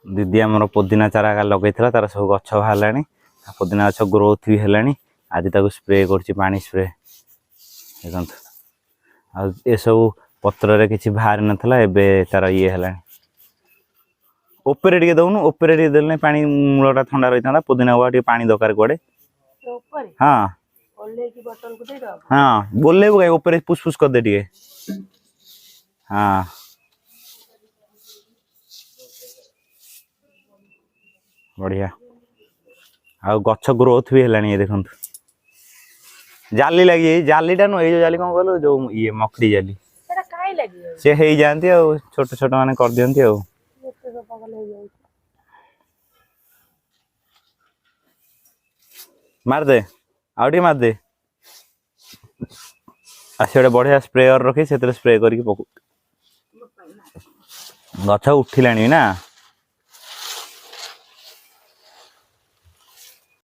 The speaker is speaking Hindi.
दीदी आमर पुदीना चारा लगे तार सब गछ बाहर पुदीना गछ ग्रोथ भी है आज ताको स्प्रे कर स्प्रे देखो ये सब पत्र किसी बाहर नाला एवं तार ये है उपरे टे दौनु उपरे देने पा मूलटा थंडा रही था पुदीना गुआ पा दरकार कड़े हाँ हाँ बोले ऊपर पुष्पुष कर दे टे हाँ बढ़िया आ गछ ग्रोथ भी है देखो जाली लगी जालीटा नुह जो जाली कौन कहल जो ये मकड़ी जाली सी हो जाती छोट छोट मैंने कर दिखती मारदे आउटे मारदे आसे बढ़िया स्प्रेयर रखी से स्प्रे कर गछ उठिला ना।